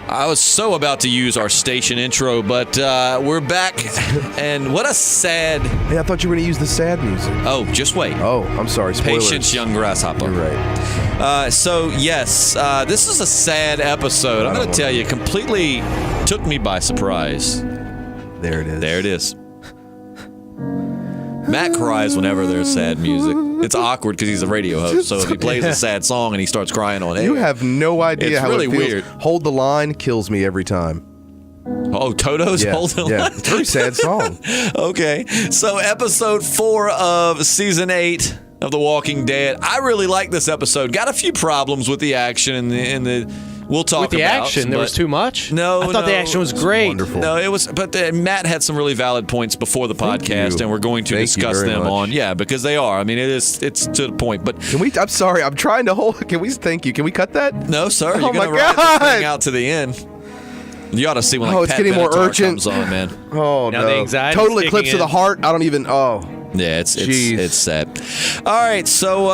I was so about to use our station intro, but we're back, and what a sad... Hey, I thought you were going to use the sad music. Oh, just wait. Oh, I'm sorry. Spoilers. Patience, young grasshopper. You're right. So, yes, this is a sad episode. I'm going to tell you, completely took me by surprise. There it is. There it is. Matt cries whenever there's sad music. It's awkward because he's a radio host, so if he plays a sad song and he starts crying on air. You have no idea how really it feels. weird. Hold the Line kills me every time. Oh, Toto's Hold the Line? Yeah, it's a very sad song. Okay. So episode 4 of season 8 of The Walking Dead. I really like this episode. Got a few problems with the action and the we'll talk about. With the action, there was too much? No, I thought the action was great. Wonderful. No, it was, but Matt had some really valid points before the podcast, and we're going to discuss them on. Yeah, because they are. I mean, it's to the point. But can we? I'm sorry, I'm trying to hold. Can we? Thank you. Can we cut that? No, sir. Oh You're my gonna ride this God. thing out to the end. You ought to see when it's Pat getting more Benatar urgent. comes on, man. Oh now no! The anxiety's Total eclipse of the heart. I don't even. Oh. Yeah, it's sad. All right, so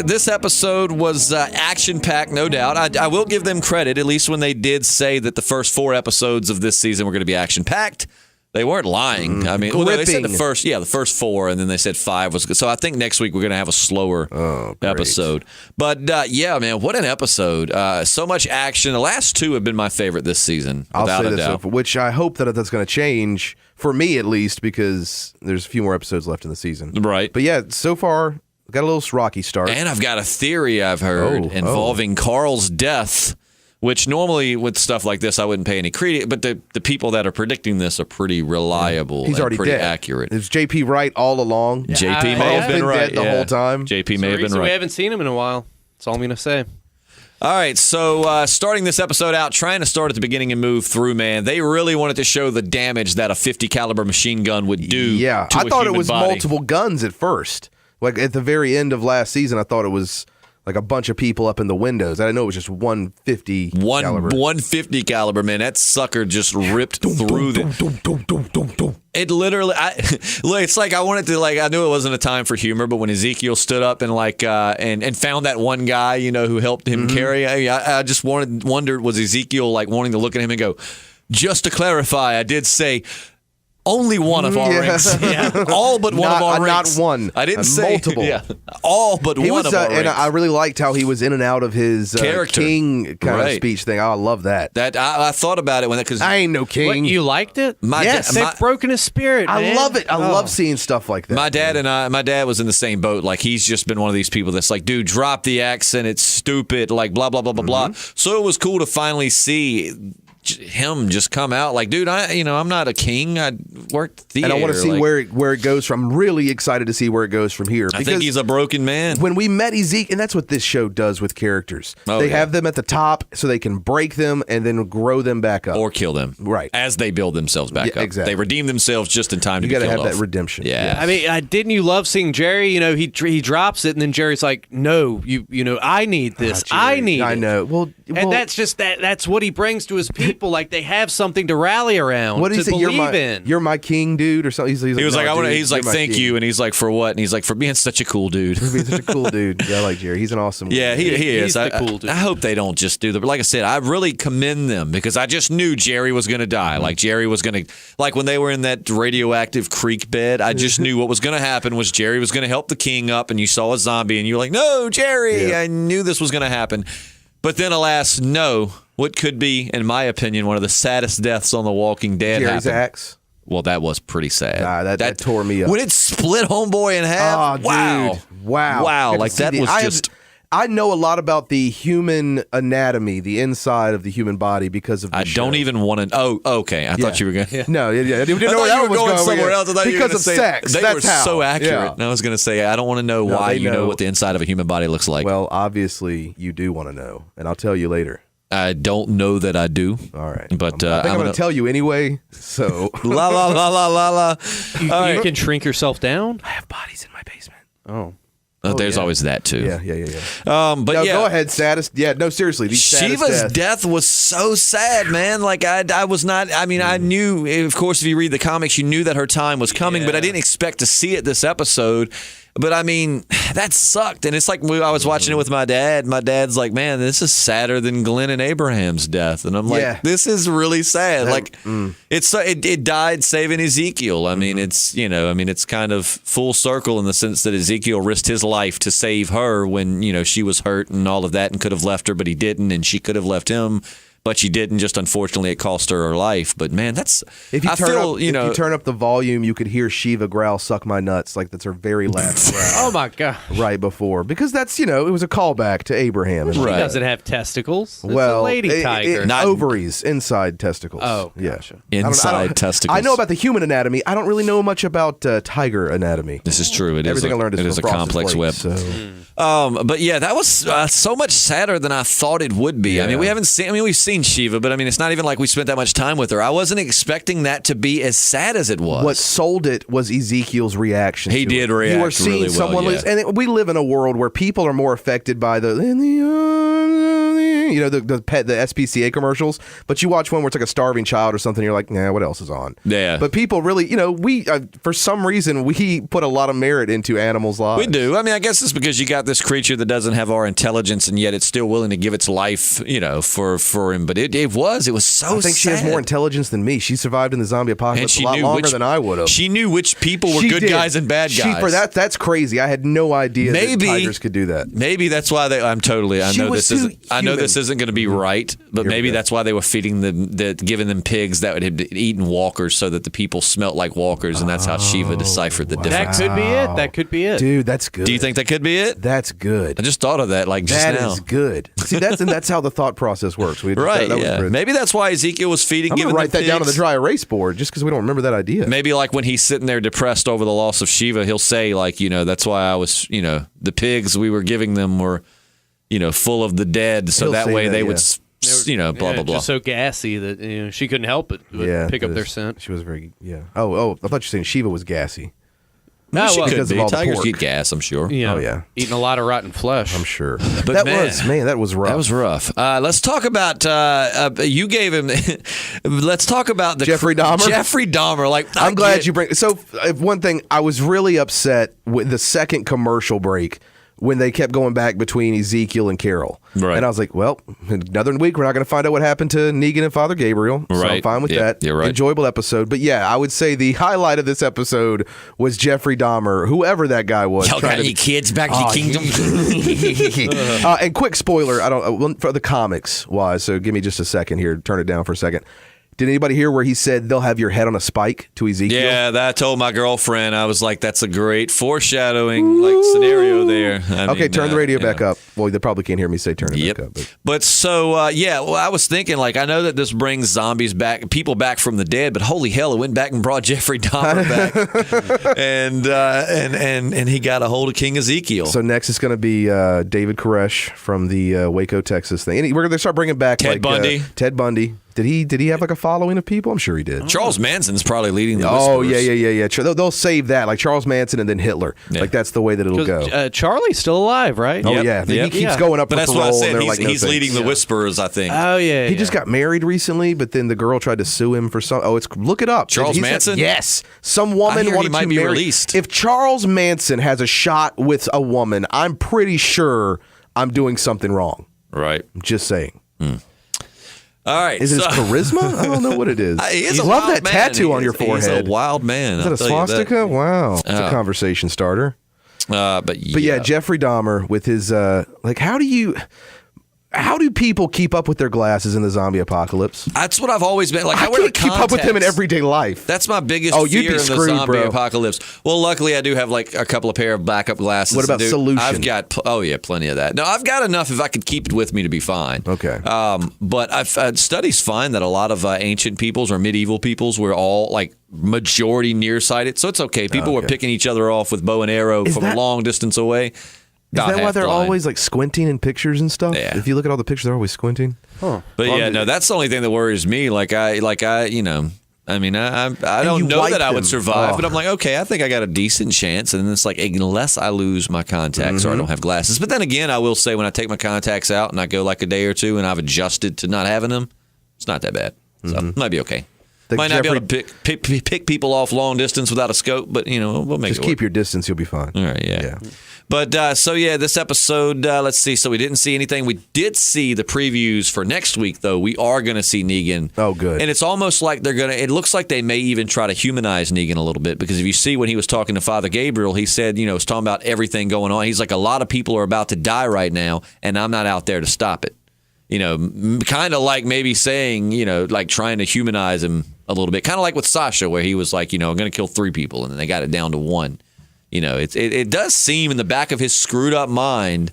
this episode was action-packed, no doubt. I will give them credit, at least when they did say that the first 4 episodes of this season were going to be action-packed. They weren't lying. I mean, well, they said the first 4, and then they said 5 was good. So I think next week we're going to have a slower episode. But yeah, man, what an episode! So much action. The last 2 have been my favorite this season, without a doubt. Which I hope that's going to change for me at least, because there's a few more episodes left in the season. Right. But yeah, so far got a little rocky start. And I've got a theory I've heard involving Carl's death. Which normally with stuff like this I wouldn't pay any credit, but the people that are predicting this are pretty reliable. He's already pretty dead. Accurate. Is JP right all along? Yeah, JP may have been right dead the whole time. JP may have been right. We haven't seen him in a while. That's all I'm going to say. All right, so starting this episode out, trying to start at the beginning and move through, man. They really wanted to show the damage that a 50 caliber machine gun would do. Yeah, to I thought it was body. multiple guns at first. Like at the very end of last season, I thought it was like a bunch of people up in the windows. I didn't know it was just 150 caliber. 150 caliber, man. That sucker just ripped through the... It literally... it's like I wanted to... I knew it wasn't a time for humor, but when Ezekiel stood up and and found that one guy, who helped him carry... I just wondered, was Ezekiel wanting to look at him and go, just to clarify, I did say... Only one of our ranks. Yeah. All but one of our ranks. Not one. I didn't say multiple. Yeah. All but one of our ranks. And I really liked how he was in and out of his character king kind of speech thing. I love that. I thought about it because I ain't no king. What, you liked it? Yes. They've broken his spirit. I man. love it. I love seeing stuff like that. My dad was in the same boat. He's just been one of these people that's like, dude, drop the accent. It's stupid. Blah blah blah blah blah. So it was cool to finally see him just come out dude, I'm not a king. I worked theater. And I want to see where it goes from. I'm really excited to see where it goes from here. I think he's a broken man. When we met Ezekiel, and that's what this show does with characters. They have them at the top so they can break them and then grow them back up. Or kill them. Right. As they build themselves back up. Exactly. They redeem themselves just in time to be killed off. You got to have that redemption. Yeah. I mean, didn't you love seeing Jerry? He drops it, and then Jerry's like, no, I need this. I need it. I know. Well, and that's just that's what he brings to his people. They have something to rally around. What is to it? Believe You're my king, dude, or something. He was like, thank you, and he's like, for what? And he's like, for being such a cool dude. For being such a cool dude. Yeah, I like Jerry. He's an awesome. Yeah, he is. He's the cool dude. I hope they don't just do that. But like I said, I really commend them because I just knew Jerry was going to die. Jerry was going to, when they were in that radioactive creek bed, I just knew what was going to happen was Jerry was going to help the king up, and you saw a zombie, and you were like, no, Jerry. Yeah. I knew this was going to happen. But then, alas, no. What could be, in my opinion, one of the saddest deaths on The Walking Dead Jerry's happened. axe. Well, that was pretty sad. That tore me up. When it split homeboy in half. Oh, wow. Dude. Wow. Wow. That was just... I know a lot about the human anatomy, the inside of the human body because of the show. Don't even want to... Oh, okay. I thought you were going to... No, yeah. I didn't know where that you were was going somewhere else. I thought because you were gonna of say, sex. They That's were so accurate. Yeah. And I was going to say, I don't want to know why you know what the inside of a human body looks like. Well, obviously, you do want to know, and I'll tell you later. I don't know that I do. All right. But I think I'm going to tell you anyway, so... La, la, la, la, la, la. You can shrink yourself down? I have bodies in my basement. Oh. There's always that, too. Yeah. But go ahead, saddest. Yeah, no, seriously. Shiva's death was so sad, man. I was not, I knew, of course, if you read the comics, you knew that her time was coming, but I didn't expect to see it this episode. But I mean, that sucked. And it's like I was watching it with my dad. My dad's like, man, this is sadder than Glenn and Abraham's death. And I'm like, this is really sad. It died saving Ezekiel. I mean, it's kind of full circle in the sense that Ezekiel risked his life to save her when, she was hurt and all of that and could have left her, but he didn't. And she could have left him. But she didn't. Just unfortunately, it cost her life. But man, that's if you turn up the volume, you could hear Shiva growl, "Suck my nuts!" Like that's her very last growl. Oh my god! Right before, because that's it was a callback to Abraham. She doesn't have testicles. It's well, a lady tiger, not ovaries, inside testicles. Oh, yeah, gotcha. Inside testicles. I know about the human anatomy. I don't really know much about tiger anatomy. This is true. Everything I learned is a complex web. So. But yeah, that was so much sadder than I thought it would be. Yeah. I mean, we've seen Shiva, but I mean, it's not even like we spent that much time with her. I wasn't expecting that to be as sad as it was. What sold it was Ezekiel's reaction. He did react. You were seeing really someone well, lose, and we live in a world where people are more affected by the SPCA commercials. But you watch one where it's like a starving child or something, you're like, nah, what else is on? Yeah. But people really, we for some reason we put a lot of merit into animals' lives. We do. I mean, I guess it's because you got this creature that doesn't have our intelligence, and yet it's still willing to give its life, for him. But it was so. I think she has more intelligence than me. She survived in the zombie apocalypse a lot longer than I would have. She knew which people were good guys and bad guys. That's crazy. I had no idea that tigers could do that. Maybe that's why I know this isn't going to be right, but maybe that's why they were feeding giving them pigs that would have eaten walkers, so that the people smelt like walkers, and that's how Shiva deciphered the difference. That could be it. Dude, that's good. Do you think that could be it? That's good. I just thought of that just now. That is good. See, that's how the thought process works. Maybe that's why Ezekiel was feeding. I'm going to write that down on the dry erase board just because we don't remember that idea. Maybe like when he's sitting there depressed over the loss of Shiva, he'll say that's why I was, the pigs we were giving them were, full of the dead, so that way they would, blah, blah, blah. Just so gassy that she couldn't help it but pick up their scent. She was very, Oh, I thought you were saying Shiva was gassy. No, she could because be. of all the Tigers pork. eat gas, I'm sure. Oh, yeah. Eating a lot of rotten flesh. I'm sure. But that was rough. That was rough. Let's talk about, you gave him, let's talk about the Jeffrey Dahmer? Jeffrey Dahmer. I'm glad you bring, so one thing, I was really upset with the second commercial break when they kept going back between Ezekiel and Carol. Right. And I was like, well, another week, we're not going to find out what happened to Negan and Father Gabriel. So I'm fine with that. You're right. Enjoyable episode. But yeah, I would say the highlight of this episode was Jeffrey Dahmer, whoever that guy was. Y'all got any kids back to the kingdom? And quick spoiler, for the comics wise, so give me just a second here, turn it down for a second. Did anybody hear where he said they'll have your head on a spike to Ezekiel? Yeah, that I told my girlfriend. I was like, that's a great foreshadowing scenario there. Turn the radio back up. Well, they probably can't hear me say turn it back up. But so, I was thinking, I know that this brings zombies back, people back from the dead, but holy hell, it went back and brought Jeffrey Dahmer back. and he got a hold of King Ezekiel. So next is going to be David Koresh from the Waco, Texas thing. And we're going to start bringing back Ted Bundy. Ted Bundy. Did he have a following of people? I'm sure he did. Charles Manson's probably leading the Whisperers. Oh, yeah. They'll save that, like Charles Manson and then Hitler. Yeah. That's the way that it'll go. Charlie's still alive, right? Oh, yeah. He keeps going up for parole. But that's what I said. He's leading the Whisperers, I think. Oh, yeah. He just got married recently, but then the girl tried to sue him for some... look it up. Charles Manson? Yes. Some woman wanted to be marry... released. If Charles Manson has a shot with a woman, I'm pretty sure I'm doing something wrong. Right. I'm just saying. All right. Is it his charisma? I don't know what it is. He's a love that tattoo on your forehead. He's a wild man. Is that a swastika? Wow. It's a conversation starter. But yeah, Jeffrey Dahmer with his how do people keep up with their glasses in the zombie apocalypse? That's what I've always been. I can't keep up with them in everyday life. That's my biggest you'd fear be screwed, in the zombie bro. apocalypse. Well, luckily I do have a couple of pair of backup glasses. What about solution? I've got plenty of that. No, I've got enough if I could keep it with me to be fine. Okay. But I've studies find that a lot of ancient peoples or medieval peoples were all majority nearsighted, so it's okay. People were picking each other off with bow and arrow from a long distance away. Is that why they're always squinting in pictures and stuff? Yeah. If you look at all the pictures, they're always squinting. Huh. But that's the only thing that worries me. I don't know that I would survive, but I'm like, okay, I think I got a decent chance. And it's unless I lose my contacts or I don't have glasses. But then again, I will say when I take my contacts out and I go a day or two and I've adjusted to not having them, it's not that bad. So it might be okay. Might not be able to pick people off long distance without a scope, but we'll make it work. Just keep your distance, you'll be fine. All right, yeah. But this episode, let's see. So we didn't see anything. We did see the previews for next week, though. We are going to see Negan. Oh, good. And it's almost like it looks like they may even try to humanize Negan a little bit, because if you see when he was talking to Father Gabriel, he said, was talking about everything going on. He's like, a lot of people are about to die right now, and I'm not out there to stop it. Kind of like maybe saying, like trying to humanize him a little bit. Kind of like with Sasha, where he was like, I'm going to kill 3 people, and then they got it down to 1. It does seem in the back of his screwed up mind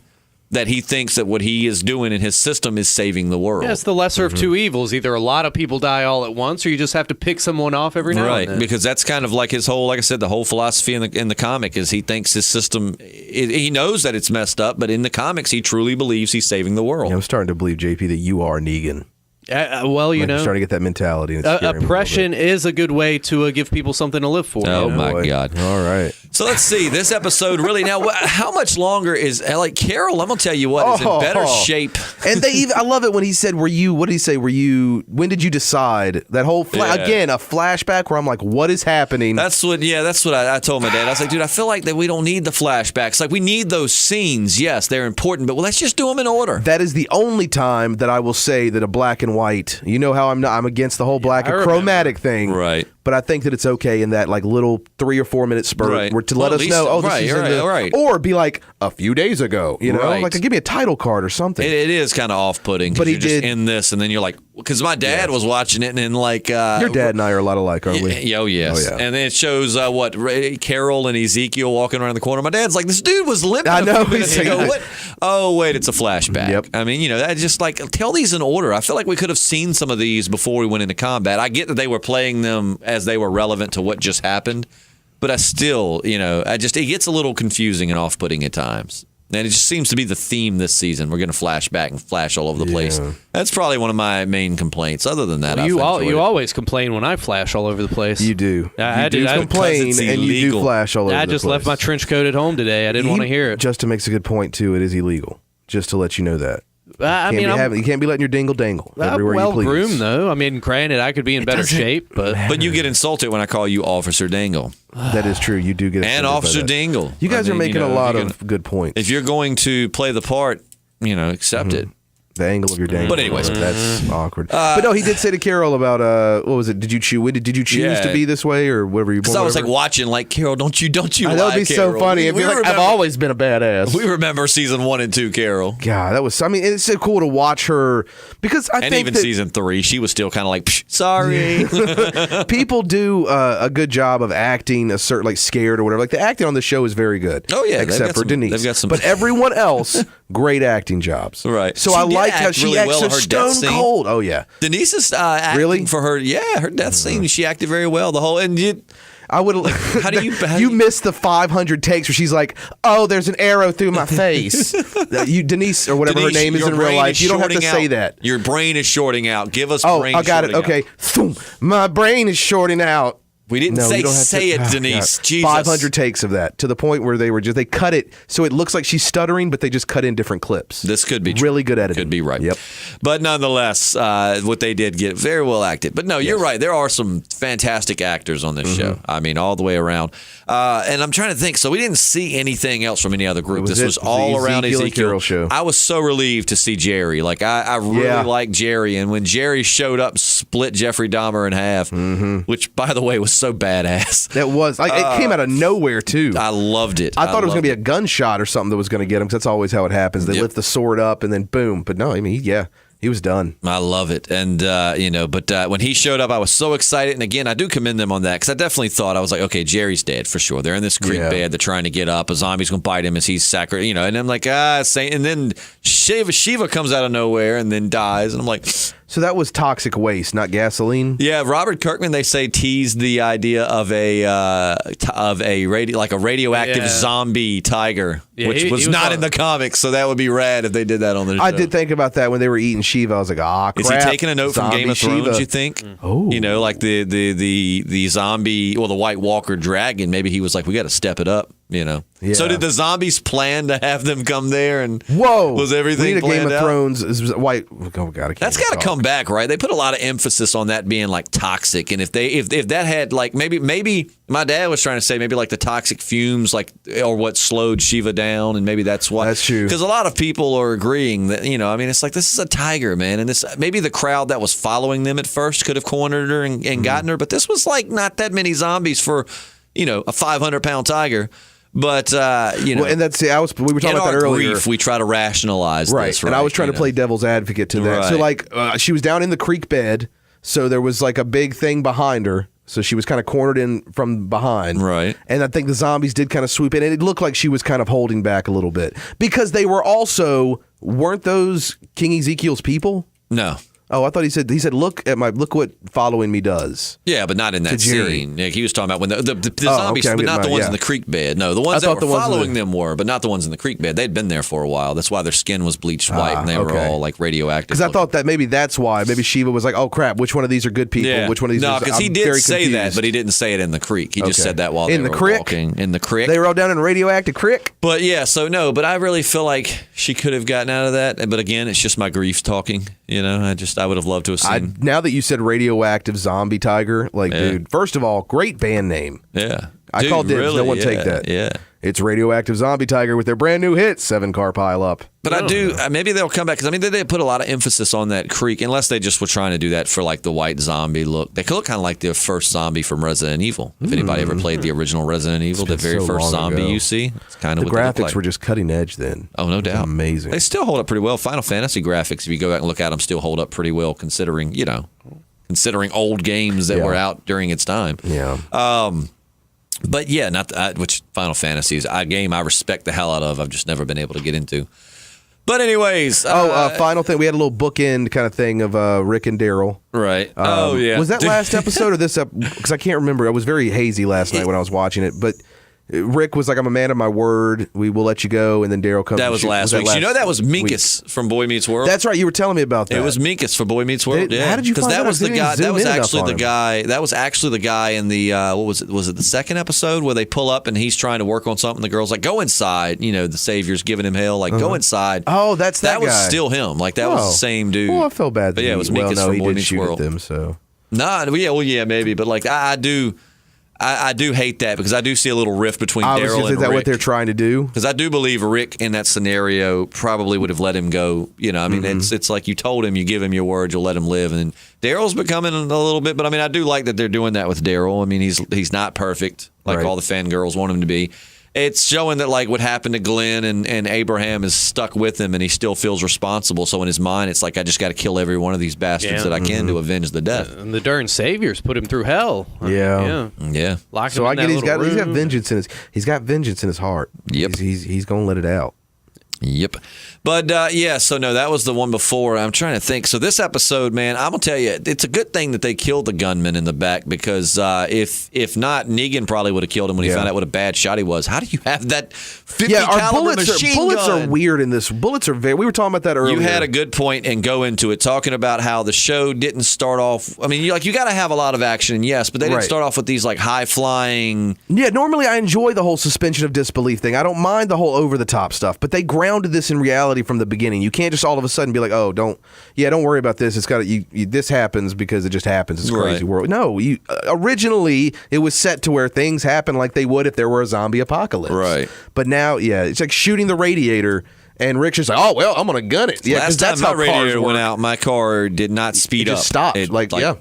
that he thinks that what he is doing in his system is saving the world. Yeah, it's the lesser of two evils. Either a lot of people die all at once, or you just have to pick someone off every now and then. Right, because that's kind of like his whole, like I said, the whole philosophy in the comic is he thinks his system, he knows that it's messed up, but in the comics he truly believes he's saving the world. I'm starting to believe, JP, that you are Negan. Well, you're starting to get that mentality. And it's oppression is a good way to give people something to live for. Oh, my God. All right. So let's see. This episode really now, how much longer is, like, Carol, I'm going to tell you what, is in better shape. And I love it when he said, what did he say? When did you decide? That whole, again, a flashback where I'm like, what is happening? That's what I told my dad. I was like, dude, I feel like that we don't need the flashbacks. Like, we need those scenes. Yes, they're important, but let's just do them in order. That is the only time that I will say that a black and white, how I'm against the whole black and chromatic thing. Right. But I think that it's okay in that like little 3 or 4 minute spurt to let us know, this is right. Or be like a few days ago, like give me a title card or something. It is kind of off-putting, but you're just in this, and then you're like, because my dad was watching it, and then like your dad and I are a lot alike, aren't we? Oh yes. Oh, yeah. And then it shows Carol and Ezekiel walking around the corner. My dad's like, this dude was limping. I know. A few minutes ago. What? Oh wait, it's a flashback. Yep. I mean, I just like tell these in order. I feel like we could have seen some of these before we went into combat. I get that they were playing them as they were relevant to what just happened, but I still, it gets a little confusing and off-putting at times. And it just seems to be the theme this season. We're going to flash back and flash all over the place. That's probably one of my main complaints. Other than that, you always complain when I flash all over the place. You do. I complain, and you do flash all over the place. I just left my trench coat at home today. I didn't want to hear it. Justin makes a good point, too. It is illegal, just to let you know that. You can't be letting your dingle dangle everywhere you please. Well-groomed, though. I mean, granted, I could be in better shape, but you get insulted when I call you Officer Dangle. That is true. You do get and Officer Dingle. You guys are making a lot of good points. If you're going to play the part, accept it. The angle of your dangle. But anyways, that's awkward. But no, he did say to Carol about what was it? Did you choose to be this way or whatever you? Because I was like watching, like Carol, don't you? That would be so funny. I'd be like, I've always been a badass. We remember season 1 and 2, Carol. God, that was. I mean, it's so cool to watch her because I think even season 3, she was still kind of like, sorry. People do a good job of acting a certain like scared or whatever. Like the acting on the show is very good. Oh yeah, except for Denise. They've got some, but everyone else, great acting jobs. Right. So I like how she acts so stone cold. Oh yeah, Denise is acting for her. Yeah, her death scene. She acted very well. The whole I would. How do you missed the 500 takes where she's like, "Oh, there's an arrow through my face." Denise or whatever her name is in real life. You don't have to say that. Your brain is shorting out. Give us. Oh, I got it. Okay, my brain is shorting out. We didn't say it, Denise. Jesus. 500 takes of that to the point where they cut it so it looks like she's stuttering, but they just cut in different clips. This could be really good editing. Could be right. Yep. But nonetheless, what they did get very well acted. But no, you're right. There are some fantastic actors on this show. I mean, all the way around. And I'm trying to think. So we didn't see anything else from any other group. This was all around Ezekiel. Show. I was so relieved to see Jerry. Like I really like Jerry, and when Jerry showed up, split Jeffrey Dahmer in half, which by the way was so badass. That was like it came out of nowhere too. I loved it. I thought it was going to be a gunshot or something that was going to get him. Because that's always how it happens. They lift the sword up and then boom. But no, I mean, he was done. I love it. And, but when he showed up, I was so excited. And again, I do commend them on that because I definitely thought, I was like, okay, Jerry's dead for sure. They're in this creek bed. They're trying to get up. A zombie's going to bite him as he's sacrificed, and I'm like, and then Shiva comes out of nowhere and then dies. And I'm like, so that was toxic waste, not gasoline. Yeah, Robert Kirkman, they say, teased the idea of a radioactive zombie tiger, which was not in the comics. So that would be rad if they did that on the show. I did think about that when they were eating Shiva. I was like, crap. Is he taking a note from Game of Thrones? Shiva. You think? Oh, like the zombie, the White Walker dragon. Maybe he was like, we got to step it up. You know. Yeah. So did the zombies plan to have them come there? And whoa, was everything we need a planned Game of out? Thrones? White. Oh God, That's got to come back, right? They put a lot of emphasis on that being like toxic, and if that had like maybe my dad was trying to say maybe like the toxic fumes like or what slowed Shiva down, and maybe that's why. That's true. Because a lot of people are agreeing that I mean it's like this is a tiger, man, and this maybe the crowd that was following them at first could have cornered her and gotten her, but this was like not that many zombies for a 500-pound tiger. But well, and that's we were talking about that earlier. Grief, we try to rationalize this, right? And I was trying to play devil's advocate to that. So like she was down in the creek bed, so there was like a big thing behind her. So she was kind of cornered in from behind. Right. And I think the zombies did kind of swoop in, and it looked like she was kind of holding back a little bit because they weren't those King Ezekiel's people? No. Oh, I thought he said look what following me does. Yeah, but not in that scene. Like he was talking about when the zombies, but not the ones in the creek bed. No, the ones that were following them were, but not the ones in the creek bed. They'd been there for a while. That's why their skin was bleached white and they were all like radioactive. Because I thought that maybe that's why. Maybe Shiva was like, "Oh crap, which one of these are good people? Yeah. Which one of these?" No, because he did say confused. that, but he didn't say it in the creek. He just said that while in they the were creek? walking in the creek. They rode down in a radioactive creek. But yeah, so no, but I really feel like she could have gotten out of that. But again, it's just my grief talking. I would have loved to have seen. Now that you said radioactive zombie tiger, dude, first of all, great band name. Yeah. I called dibs. Really, no one take that. Yeah. It's radioactive zombie tiger with their brand new hit, 7-car pile up. But I do, maybe they'll come back because I mean they put a lot of emphasis on that creek, unless they just were trying to do that for like the white zombie look. They could look kind of like the first zombie from Resident Evil. If anybody ever played the original Resident Evil, the very first zombie you see, it's kind of the what they look graphics like. were just cutting edge then. Oh, no doubt, amazing. They still hold up pretty well. Final Fantasy graphics, if you go back and look at them, still hold up pretty well considering old games that were out during its time. Yeah. But yeah, which Final Fantasy is a game I respect the hell out of. I've just never been able to get into. But anyways, final thing, we had a little bookend kind of thing of Rick and Daryl. Right. Oh yeah. Was that last episode or this? Because I can't remember. I was very hazy last night when I was watching it, but. Rick was like, "I'm a man of my word. We will let you go." And then Daryl comes. That was last week. That was Minkus from Boy Meets World. That's right. You were telling me about that. It was Minkus from Boy Meets World. How did you find that? Because was the guy. That was actually the guy. That was actually the guy in the what was it? Was it the second episode where they pull up and he's trying to work on something? The girl's like, "Go inside." The Savior's giving him hell. Like, "Go inside." Oh, that guy. was still him. Like that was the same dude. Well, I felt bad. But yeah, it was Minkus from Boy Meets World. Them, so. Maybe. But like I do. I do hate that because I do see a little rift between Daryl and Rick. Is that what they're trying to do? Because I do believe Rick in that scenario probably would have let him go. I mean, it's like you told him, you give him your word, you'll let him live. And Daryl's becoming a little bit, but I mean, I do like that they're doing that with Daryl. I mean, he's not perfect like all the fangirls want him to be. It's showing that like what happened to Glenn and Abraham is stuck with him, and he still feels responsible. So in his mind, it's like I just got to kill every one of these bastards that I can to avenge the death. And the darn saviors put him through hell. Yeah. Lock him so in I get he's got room. vengeance in his vengeance in his heart. Yep. He's gonna let it out. Yep. But so no, that was the one before. I'm trying to think. So this episode, man, I'm going to tell you, it's a good thing that they killed the gunman in the back because if not, Negan probably would have killed him when he found out what a bad shot he was. How do you have that 50 caliber machine gun? Bullets are weird in this. Bullets are very. We were talking about that earlier. You had a good point and go into it, talking about how the show didn't start off. I mean, you got to have a lot of action, yes, but they didn't start off with these like high flying. Yeah, normally I enjoy the whole suspension of disbelief thing. I don't mind the whole over the top stuff, but they grounded this in reality from the beginning. You can't just all of a sudden be like, "Oh, don't worry about this. It's got this happens because it just happens. It's a crazy world." No, originally it was set to where things happen like they would if there were a zombie apocalypse. Right. But now, it's like shooting the radiator. And Rick's just like, "Oh well, I'm gonna gun it." Yeah, last time my radiator went out, my car did not speed up. It just stopped. It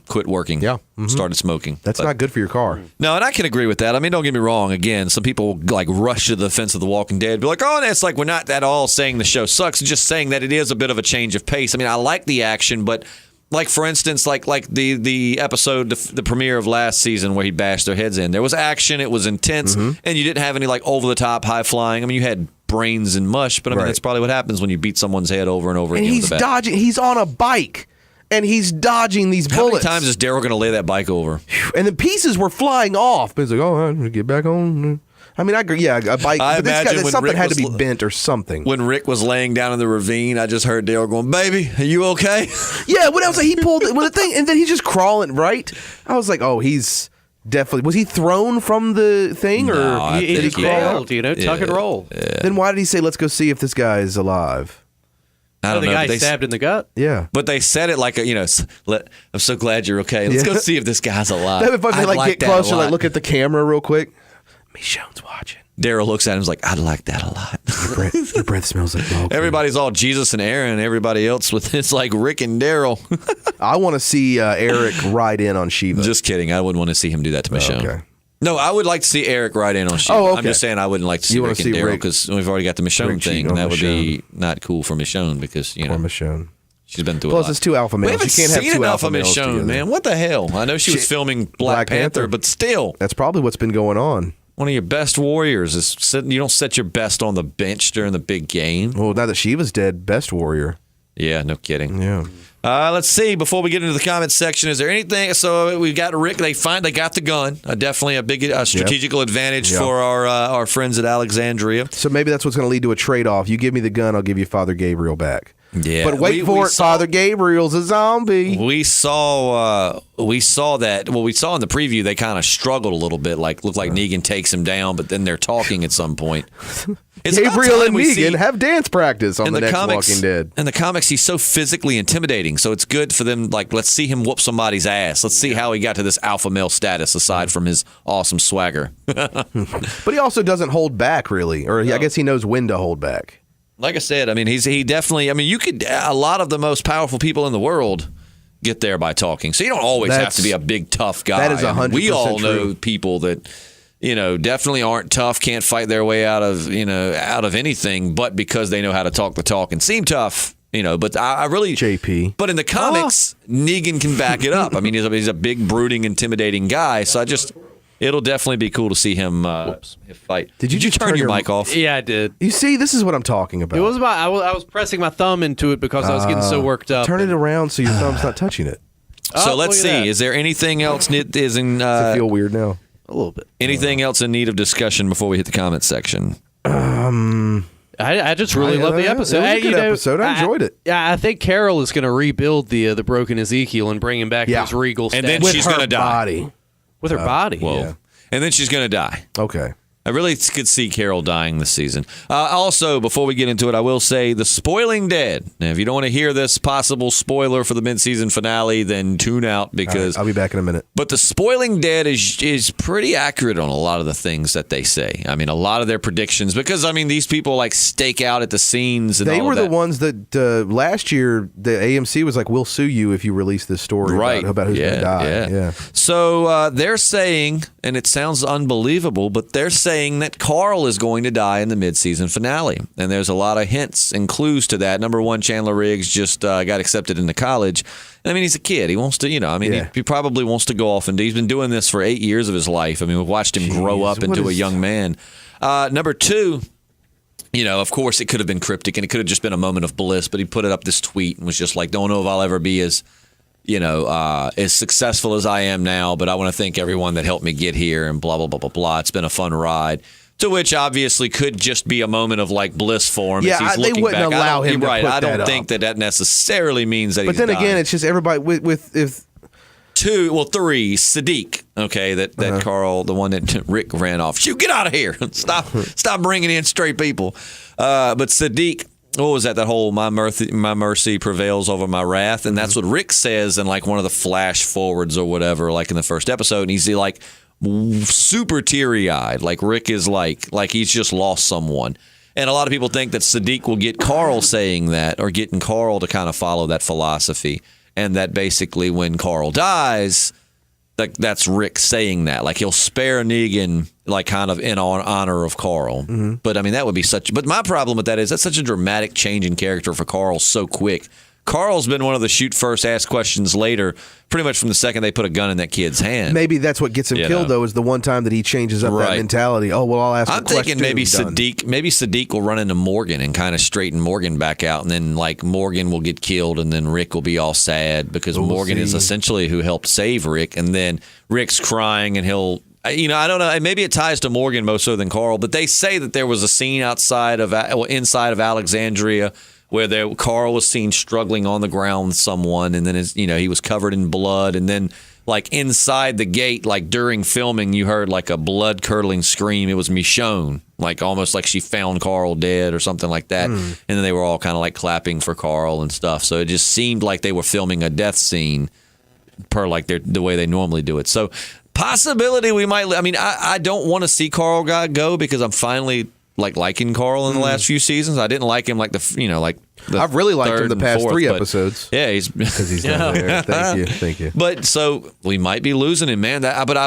quit working. Yeah, started smoking. That's not good for your car. No, and I can agree with that. I mean, don't get me wrong. Again, some people like rush to the defense of The Walking Dead, be like, "Oh, that's like we're not at all saying the show sucks. Just saying that it is a bit of a change of pace." I mean, I like the action, but. Like, for instance, like the episode, the premiere of last season where he bashed their heads in. There was action, it was intense, and you didn't have any, like, over-the-top, high-flying. I mean, you had brains and mush, but, I mean, that's probably what happens when you beat someone's head over and over again. And he's dodging. He's on a bike, and he's dodging these bullets. How many times is Daryl going to lay that bike over? And the pieces were flying off. But he's like, "Oh, I'm going to get back on." I mean, I agree. Yeah, a bike. But something had to be bent or something. When Rick was laying down in the ravine, I just heard Daryl going, "Baby, are you okay?" Yeah, when I was like, he pulled the thing, and then he's just crawling. Right? I was like, "Oh, he's definitely. Was he thrown from the thing, or No, I He think just he- failed, tuck and roll. then why did he say, "Let's go see if this guy is alive"? I don't the know. guy but they- stabbed in the gut. Yeah. But they said it like I'm so glad you're okay. Let's Yeah. go see if this guy's alive. That'd be fun if they I'd like get that a closer, like lot. look at the camera real quick. Michonne's watching. Daryl looks at him and is like, I'd like that a lot. Your breath smells like milk. Everybody's all Jesus and Aaron. Everybody else with it's like Rick and Daryl. I want to see Eric ride in on Shiva. Just kidding. I wouldn't want to see him do that to Michonne. okay. No, I would like to see Eric ride in on Shiva. Oh, okay. I'm just saying I wouldn't like to see You wanna Rick and see Daryl Rick- because we've already got the Michonne Rick thing. cheating And that on would be not cool for Michonne because, Poor Michonne. she's been through a Plus, lot. it's two alpha males. We haven't You can't have seen two enough alpha of males Michonne, together. man. What the hell? I know she was filming Black Panther, but still. That's probably what's been going on. One of your best warriors is you don't set your best on the bench during the big game. Well, now that Shiva's dead, best warrior. Yeah, no kidding. Yeah. Let's see. Before we get into the comments section, is there anything? So we've got Rick. They got the gun. Definitely a big strategical advantage Yep. for our friends at Alexandria. So maybe that's what's going to lead to a trade-off. You give me the gun, I'll give you Father Gabriel back. Yeah, But wait for it, Father Gabriel's a zombie. We saw that. Well, we saw in the preview they kind of struggled a little bit. Looked like Negan takes him down, but then they're talking at some point. It's about Gabriel time and we see- Negan have dance practice on in the next comics, Walking Dead. In the comics, he's so physically intimidating. So it's good for them. Like, let's see him whoop somebody's ass. Let's see how he got to this alpha male status, aside from his awesome swagger. But he also doesn't hold back, really. Or I guess he knows when to hold back. Like I said, I mean, he definitely. I mean, a lot of the most powerful people in the world get there by talking. So you don't always have to be a big tough guy. That is 100% We all know true. people that definitely aren't tough, can't fight their way out of anything, but because they know how to talk the talk and seem tough. But I really JP. But in the comics, Negan can back it up. I mean, he's a big, brooding, intimidating guy. So it'll definitely be cool to see him fight. Did you just turn your mic off? Yeah, I did. You see, this is what I'm talking about. It was about. I was pressing my thumb into it because I was getting so worked up. Turn it around so your thumb's not touching it. So Oh, let's look at see. that. Is there anything else that is in Does it feel weird now? A little bit. anything else in need of discussion before we hit the comment section? I just really love the episode. It was a Hey, good episode. I enjoyed it. Yeah, I think Carol is going to rebuild the broken Ezekiel and bring him back to his regal And status. then With she's her gonna die. body. with her body. Whoa. Yeah. And then she's going to die. Okay. I really could see Carol dying this season. Also, before we get into it, I will say The Spoiling Dead. Now, if you don't want to hear this possible spoiler for the mid-season finale, then tune out because. I'll be back in a minute. But The Spoiling Dead is pretty accurate on a lot of the things that they say. I mean, a lot of their predictions, because, I mean, these people like stake out at the scenes and They all were of the that. ones that last year the AMC was like, "We'll sue you if you release this story Right. about who's going to die." Yeah. So they're saying, and it sounds unbelievable, but they're saying that Carl is going to die in the mid-season finale. And there's a lot of hints and clues to that. Number one, Chandler Riggs just got accepted into college. And I mean, he's a kid. He wants to, he probably wants to go off and he's been doing this for 8 years of his life. I mean, we've watched him grow up into a young man. Number two, of course, it could have been cryptic and it could have just been a moment of bliss, but he put it up this tweet and was just like, don't know if I'll ever be as successful as I am now, but I want to thank everyone that helped me get here and blah, blah, blah, blah, blah. It's been a fun ride. To which obviously could just be a moment of like bliss for him. Yeah, as he's they looking wouldn't back. allow him to right. put I don't that think up. that necessarily means that But he's then dying. again, it's just everybody if three, Sadiq, okay, that Carl, the one that Rick ran off. Shoot, get out of here. Stop bringing in straight people. But Sadiq, what was that whole my mercy prevails over my wrath? And that's what Rick says in like one of the flash forwards or whatever, like in the first episode. And he's like super teary-eyed. Like Rick is like he's just lost someone. And a lot of people think that Sadiq will get Carl saying that or getting Carl to kind of follow that philosophy. And that basically when Carl dies, that's Rick saying that. Like he'll spare Negan like kind of in honor of Carl. Mm-hmm. But I mean, that would be but my problem with that is that's such a dramatic change in character for Carl so quick. Carl's been one of the shoot first, ask questions later, pretty much from the second they put a gun in that kid's hand. maybe that's what gets him killed though is the one time that he changes up that Right. mentality. Oh well, I'll ask. I'm thinking maybe Sadiq will run into Morgan and kind of straighten Morgan back out, and then like Morgan will get killed, and then Rick will be all sad because Morgan is essentially who helped save Rick, and then Rick's crying, and he'll. I don't know. Maybe it ties to Morgan more so than Carl, but they say that there was a scene inside of Alexandria where Carl was seen struggling on the ground with someone, and then he was covered in blood, and then like inside the gate, like during filming, you heard like a blood curdling scream. It was Michonne, like almost like she found Carl dead or something like that. And then they were all kind of like clapping for Carl and stuff. So it just seemed like they were filming a death scene per like the way they normally do it. So possibility we might. I mean, I don't want to see Carl go because I'm finally like liking Carl in the last few seasons. I didn't like him like I've really liked him the past fourth, 3 but episodes. Yeah, because he's down there. Thank you. But so we might be losing him, man. But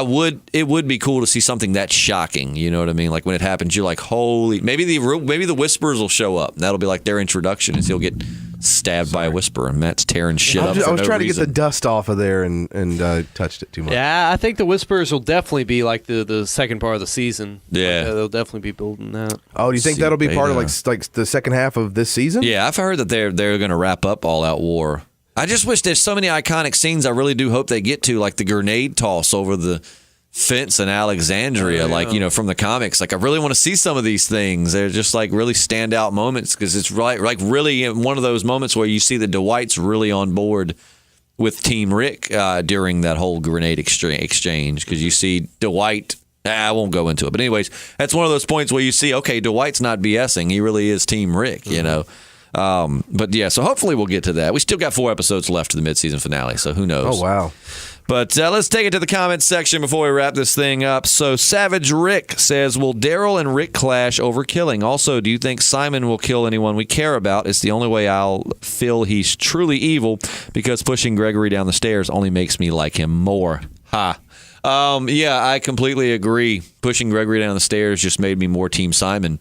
it would be cool to see something that shocking. You know what I mean? Like when it happens, you're like, holy. Maybe the Whisperers will show up. And that'll be like their introduction, is he'll get stabbed by a Whisperer, and Matt's tearing shit up. I was no trying reason. to get the dust off of there and touched it too much. Yeah, I think the Whisperers will definitely be like the second part of the season. Yeah. They'll definitely be building that. Oh, do you think that'll be part of like the second half of this season? Yeah, I've heard that they're going to wrap up All Out War. I just wish there's so many iconic scenes I really do hope they get to, like the grenade toss over the fence in Alexandria, from the comics. Like I really want to see some of these things. They're just like really standout moments because it's like really one of those moments where you see that Dwight's really on board with Team Rick during that whole grenade exchange, because you see Dwight. I won't go into it, but anyways, that's one of those points where you see, okay, Dwight's not BSing. He really is Team Rick, you know. But yeah, so hopefully we'll get to that. We still got 4 episodes left to the mid-season finale, so who knows? Oh, wow. But let's take it to the comments section before we wrap this thing up. So Savage Rick says, will Daryl and Rick clash over killing? Also, do you think Simon will kill anyone we care about? It's the only way I'll feel he's truly evil, because pushing Gregory down the stairs only makes me like him more. Ha. Yeah, I completely agree. Pushing Gregory down the stairs just made me more Team Simon.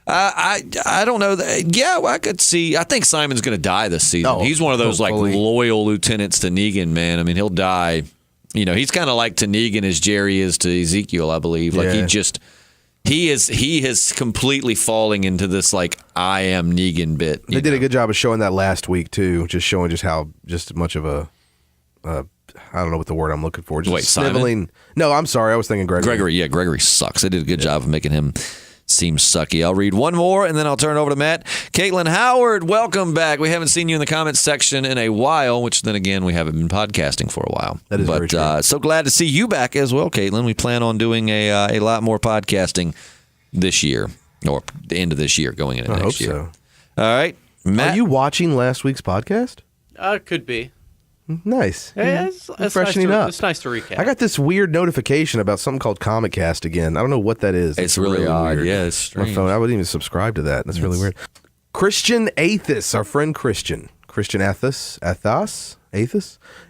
I don't know. Yeah, I could see. I think Simon's going to die this season. He's one of those like loyal lieutenants to Negan, man. I mean, he'll die. You know, he's kind of like to Negan as Jerry is to Ezekiel, I believe. Like he is completely falling into this like I am Negan bit. They did a good job of showing that last week too, just showing how much of a I don't know what the word I'm looking for. Just sniveling. Simon? No, I'm sorry. I was thinking Gregory. Gregory sucks. They did a good job of making him seem sucky. I'll read one more, and then I'll turn it over to Matt. Caitlin Howard, welcome back. We haven't seen you in the comments section in a while, which then again, we haven't been podcasting for a while. That is very true. So glad to see you back as well, Caitlin. We plan on doing a lot more podcasting this year, or the end of this year, going into next year. So. All right, Matt. Are you watching last week's podcast? Could be. Nice. Yeah, it's freshening up. It's nice to recap. I got this weird notification about something called Comic Cast again. I don't know what that is. It's really odd. Weird. Yeah, it's strange. My phone, I wouldn't even subscribe to that. That's really weird. Christian Athos, our friend Christian Athos.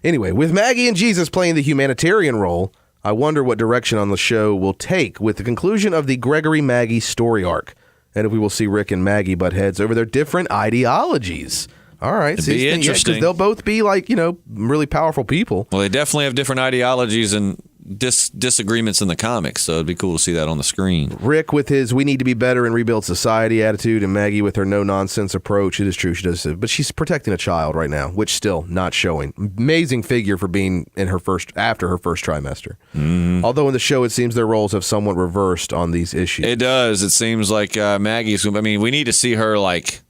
Anyway, with Maggie and Jesus playing the humanitarian role, I wonder what direction on the show will take with the conclusion of the Gregory Maggie story arc, and if we will see Rick and Maggie butt heads over their different ideologies. All right. It'd be interesting. Because they'll both be like, really powerful people. Well, they definitely have different ideologies and disagreements in the comics, so it'd be cool to see that on the screen. Rick with his we need to be better and rebuild society attitude, and Maggie with her no-nonsense approach. It is true, she does, but she's protecting a child right now, which still not showing. Amazing figure for being in after her first trimester. Mm-hmm. Although in the show it seems their roles have somewhat reversed on these issues. It does. It seems like Maggie's, I mean, we need to see her like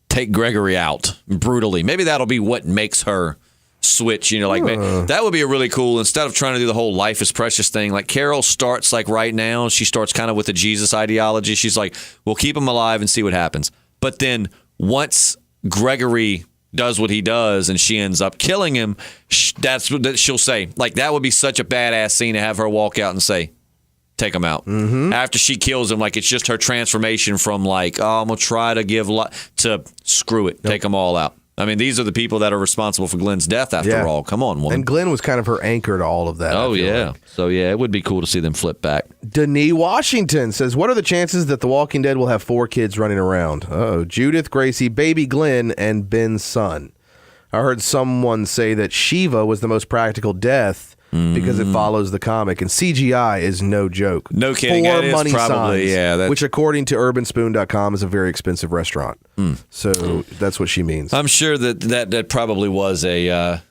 take Gregory out brutally. Maybe that'll be what makes her switch, that would be a really cool, instead of trying to do the whole life is precious thing, like Carol starts like right now, she starts kind of with the Jesus ideology. She's like, we'll keep him alive and see what happens. But then once Gregory does what he does and she ends up killing him, that's what she'll say. Like that would be such a badass scene to have her walk out and say, take him out. Mm-hmm. After she kills him, like it's just her transformation from like, I'm going to try to give to screw it, take them all out. I mean, these are the people that are responsible for Glenn's death after all. Come on, woman. And Glenn was kind of her anchor to all of that. Oh, yeah. Like. So, yeah, it would be cool to see them flip back. Denise Washington says, what are the chances that The Walking Dead will have 4 kids running around? Judith, Gracie, baby Glenn, and Ben's son. I heard someone say that Shiva was the most practical death because it follows the comic, and CGI is no joke. No kidding. 4 that money is probably, signs, which according to urbanspoon.com is a very expensive restaurant. So that's what she means. I'm sure that probably was a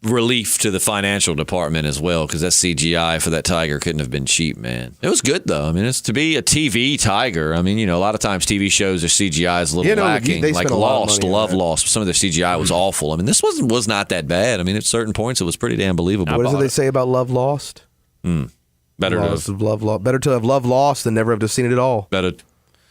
relief to the financial department as well, because that CGI for that tiger couldn't have been cheap, man. It was good though. I mean, it's to be a TV tiger. I mean, a lot of times TV shows, their CGI is a little lacking. They like spent a lot of Lost, money on that. Lost. Some of their CGI was awful. I mean, this was not that bad. I mean, at certain points, it was pretty damn believable. What is it they say about Love Lost? Better to have, Better to have love lost than never have seen it at all. better.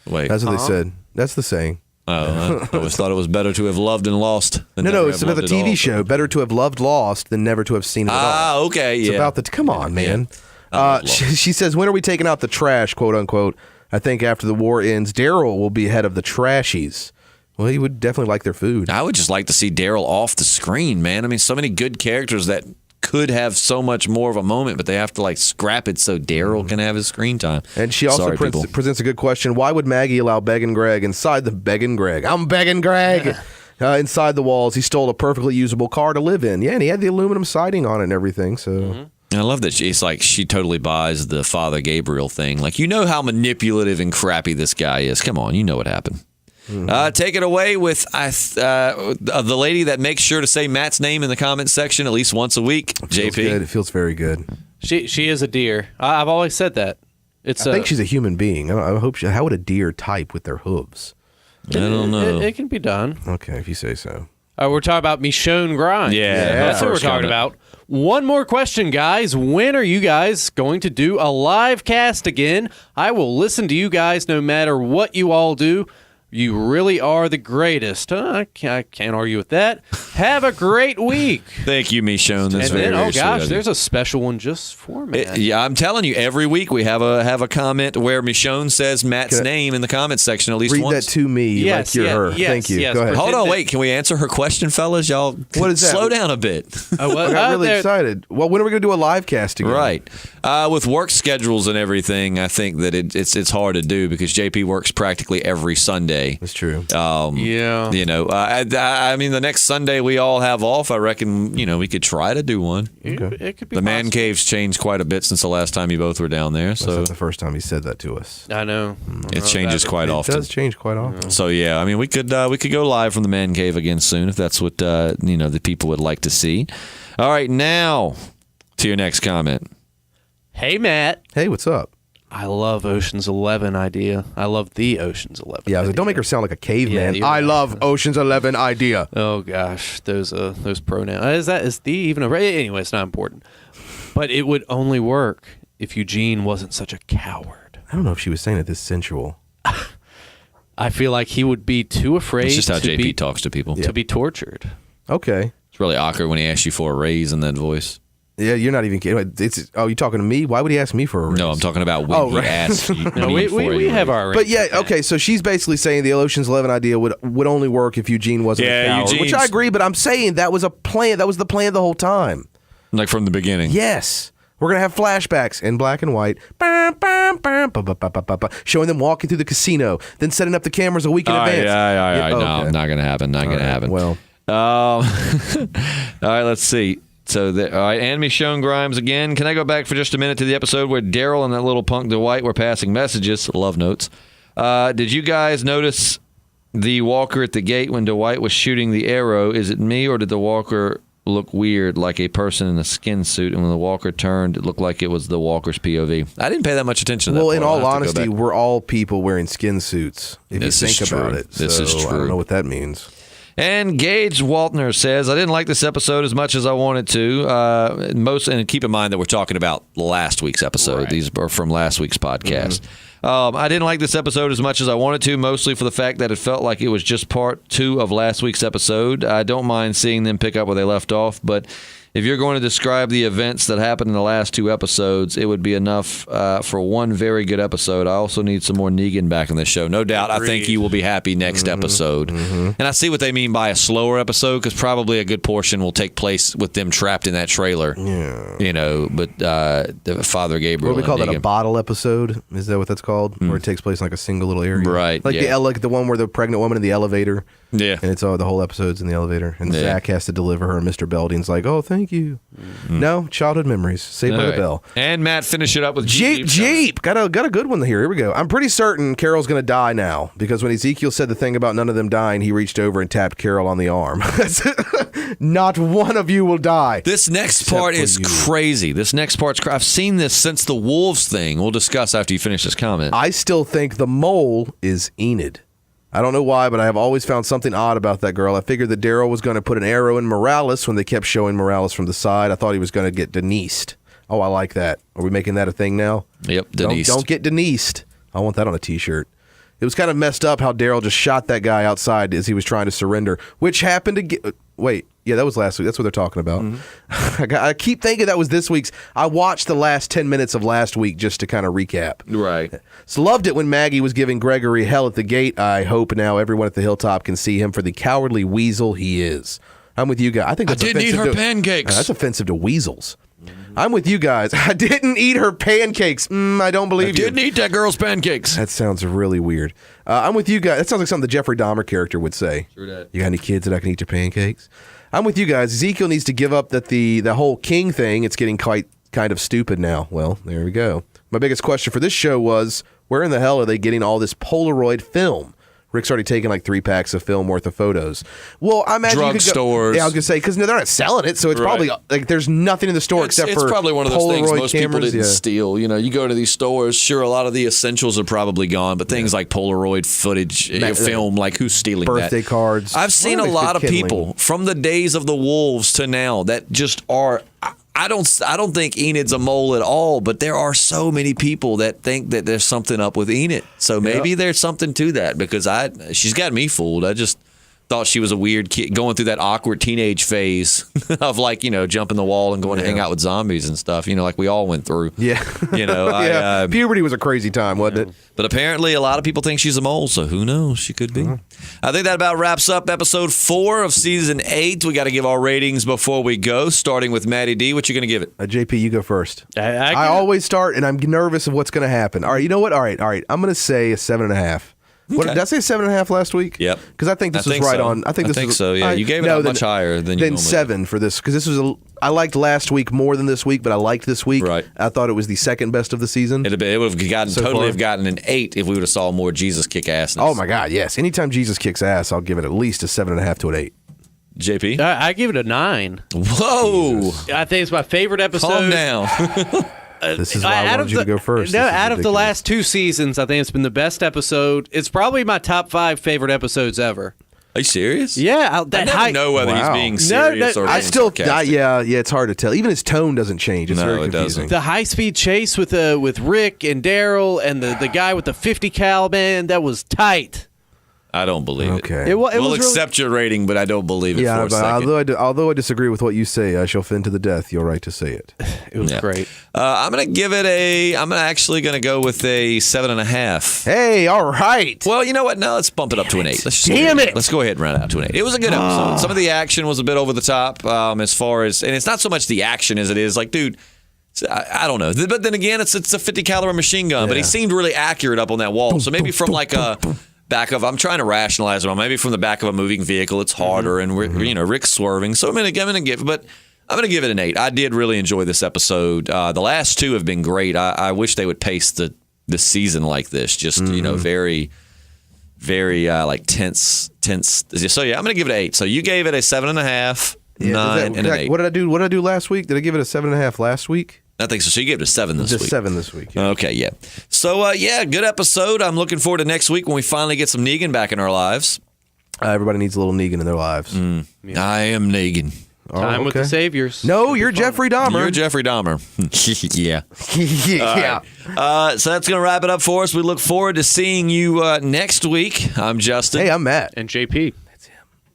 Wait. That's what they said. That's the saying. I always thought it was better to have loved and lost than No, never it's have about the loved at all. TV show. Better to have loved lost than never to have seen it at all. Ah, okay, It's yeah. about the. Come on, man. love She says, when are we taking out the trash, quote unquote? I think after the war ends, Daryl will be head of the trashies. Well, he would definitely like their food. I would just like to see Daryl off the screen, man. I mean, so many good characters that could have so much more of a moment, but they have to scrap it so Daryl can have his screen time. And she also Sorry, people. presents a good question. Why would Maggie allow Beggin' Greg inside the Beggin' Greg? I'm Beggin' Greg. Inside the walls, he stole a perfectly usable car to live in. Yeah, and he had the aluminum siding on it and everything. So I love that she totally buys the Father Gabriel thing. How manipulative and crappy this guy is. Come on, you know what happened. Take it away with the lady that makes sure to say Matt's name in the comments section at least once a week. feels JP. good. It feels very good. She is a deer. I've always said that. I think she's a human being. I hope. How would a deer type with their hooves? I don't know. It can be done. Okay, if you say so. We're talking about Michonne Grimes. Yeah, That's what we're first talking comment. about. One more question, guys. When are you guys going to do a live cast again? I will listen to you guys no matter what you all do. You really are the greatest. I can't argue with that. Have a great week. Thank you, Michonne. That's And then, very oh sweet gosh, of you. there's a special one just for me. Yeah, I'm telling you, every week we have a comment where Michonne says Matt's name in the comments section at least Read once. that to me Yes, like you're yeah, her. yes, Thank you. yes. Go ahead. Hold on, wait. Can we answer her question, fellas? Y'all, What is that? slow down a bit. I got really excited. Well, when are we going to do a live cast again? Right. With work schedules and everything, I think that it's hard to do because JP works practically every Sunday. That's true. Yeah. I mean, the next Sunday we all have off. I reckon, we could try to do one. It could be The man possible. cave's changed quite a bit since the last time you both were down there. That's So not the first time he said that to us. I know. it changes quite It often. does change quite often. So yeah, I mean, we could go live from the man cave again soon if that's what the people would like to see. All right, now to your next comment. Hey, Matt. Hey, what's up? I love Ocean's 11 idea. I love the Ocean's 11. Yeah, I was like, idea. don't make her sound like a caveman. Yeah, I love Ocean's 11 idea. Oh gosh, those pronouns. Is the even a anyway? It's not important. But it would only work if Eugene wasn't such a coward. I don't know if she was saying it this sensual. I feel like he would be too afraid. It's just how to JP be, talks to people. to be tortured. Okay. It's really awkward when he asks you for a raise in that voice. Yeah, you're not even kidding. You talking to me? Why would he ask me for a raise? No, I'm talking about when he right. asks you. No, we have our. But yeah, okay, so she's basically saying the Ocean's 11 idea would only work if Eugene wasn't a coward, which I agree, but I'm saying that was a plan. That was the plan the whole time. Like from the beginning. Yes. We're going to have flashbacks in black and white, showing them walking through the casino, then setting up the cameras a week in advance. No, okay. not going to happen. Not going to happen. Well, all right, let's see. So, all right, and Michonne Grimes again. Can I go back for just a minute to the episode where Daryl and that little punk Dwight were passing messages, love notes? Did you guys notice the walker at the gate when Dwight was shooting the arrow? Is it me, or did the walker look weird, like a person in a skin suit? And when the walker turned, it looked like it was the walker's POV. I didn't pay that much attention to that. well, in part. all I'll have to go honesty, back. we're all people wearing skin suits, if This you is think about true. it. This So is I true. don't know what that means. And Gage Waltner says, I didn't like this episode as much as I wanted to. And keep in mind that we're talking about last week's episode. Right. These are from last week's podcast. I didn't like this episode as much as I wanted to, mostly for the fact that it felt like it was just part 2 of last week's episode. I don't mind seeing them pick up where they left off, but if you're going to describe the events that happened in the last 2 episodes, it would be enough for one very good episode. I also need some more Negan back in this show. No doubt, I think you will be happy next episode. And I see what they mean by a slower episode, because probably a good portion will take place with them trapped in that trailer. Yeah. But the Father Gabriel. What do we call and that? A Negan. bottle episode? Is that what that's called? Where it takes place in like a single little area? Right, Like yeah. the one where the pregnant woman in the elevator Yeah. And it's the whole episode's in the elevator. And Zach has to deliver her, and Mr. Belding's like, oh, thank you. No, childhood memories. Saved by the bell. And Matt, finish it up with Jeep. Got a good one here. Here we go. I'm pretty certain Carol's going to die now, because when Ezekiel said the thing about none of them dying, he reached over and tapped Carol on the arm. Not one of you will die. This next part is crazy. This next part's I've seen this since the wolves thing. We'll discuss after you finish this comment. I still think the mole is Enid. I don't know why, but I have always found something odd about that girl. I figured that Daryl was going to put an arrow in Morales when they kept showing Morales from the side. I thought he was going to get Denised. Oh, I like that. Are we making that a thing now? Yep, Denised. Don't get Denised. I want that on a T-shirt. It was kind of messed up how Daryl just shot that guy outside as he was trying to surrender, which happened to get... Wait, yeah, that was last week. That's what they're talking about. I keep thinking that was this week's. I watched the last 10 minutes of last week just to kind of recap. Right. So loved it when Maggie was giving Gregory hell at the gate. I hope now everyone at the hilltop can see him for the cowardly weasel he is. I'm with you guys. I think that's didn't eat her pancakes. That's offensive to weasels. I'm with you guys. I didn't eat her pancakes. I don't believe you. Didn't eat that girl's pancakes. That sounds really weird. I'm with you guys. That sounds like something the Jeffrey Dahmer character would say. True that. You got any kids that I can eat your pancakes? I'm with you guys. Ezekiel needs to give up that the whole king thing. It's getting quite kind of stupid now. Well, there we go. My biggest question for this show was, where in the hell are they getting all this Polaroid film? Rick's already taken like 3 packs of film worth of photos. Well, I imagine drug you could stores. Yeah, I was gonna say, because they're not selling it, so it's probably like there's nothing in the store except for it's probably one of those Polaroid things most cameras. people didn't steal. You know, you go to these stores, sure, a lot of the essentials are probably gone, but things like Polaroid footage, film, like who's stealing birthday that? cards. I've seen a lot of people from the days of the wolves to now that just are. I don't think Enid's a mole at all, but there are so many people that think that there's something up with Enid. So maybe there's something to that, because she's got me fooled. I just thought she was a weird kid going through that awkward teenage phase of like, you know, jumping the wall and going to hang out with zombies and stuff, you know, like we all went through. Yeah. You know, puberty was a crazy time, wasn't it? But apparently a lot of people think she's a mole, so who knows? She could be. I think that about wraps up episode 4 of season 8. We got to give our ratings before we go, starting with Maddie D. What you going to give it? JP, you go first. I always start, and I'm nervous of what's going to happen. All right, you know what? All right. I'm going to say a 7.5. What did I say? 7.5 last week? Yep. Because I think this was right on. I think so. Yeah, you gave it much higher than you normally 7 for this, because this was I liked last week more than this week, but I liked this week. Right. I thought it was the second best of the season. It would have gotten an 8 if we would have saw more Jesus kick ass. Oh my God, yes! Anytime Jesus kicks ass, I'll give it at least a 7.5 to an 8. JP, I give it a 9. Whoa! Jesus. I think it's my favorite episode. Calm down. This is why I wanted you to go first. No, out of the last 2 seasons, I think it's been the best episode. It's probably my top 5 favorite episodes ever. Are you serious? Yeah, I never know whether he's being serious or being sarcastic. Yeah, it's hard to tell. Even his tone doesn't change. It's very confusing. The high-speed chase with Rick and Daryl and the guy with the 50 cal, man, that was tight. I don't believe it. Okay. We'll accept your rating, but I don't believe it for a second. Although I disagree with what you say, I shall fin to the death. You're right to say it. It was great. I'm going to give it I'm actually going to go with a 7.5. Hey, all right. Well, you know what? No, let's bump it up to an 8. Let's go ahead and round it out to an 8. It was a good episode. Some of the action was a bit over the top as far as, and it's not so much the action as it is like, dude, I don't know. But then again, it's a 50 caliber machine gun, but he seemed really accurate up on that wall. So maybe from like a back of, I'm trying to rationalize it. Maybe from the back of a moving vehicle, it's harder, and Rick's swerving. So I'm gonna give it an 8. I did really enjoy this episode. The last 2 have been great. I wish they would pace the season like this. Just very, very like tense. So yeah, I'm gonna give it an 8. So you gave it a 7.5, 9, and an 8. What did I do last week? Did I give it a 7.5 last week? I think so. So you gave it a 7 this week. Just 7 this week. Yeah. Okay, yeah. So, good episode. I'm looking forward to next week when we finally get some Negan back in our lives. Everybody needs a little Negan in their lives. Yeah. I am Negan. Time with the saviors. No, you're Jeffrey Dahmer. You're Jeffrey Dahmer. Yeah. Yeah. So that's going to wrap it up for us. We look forward to seeing you next week. I'm Justin. Hey, I'm Matt. And JP.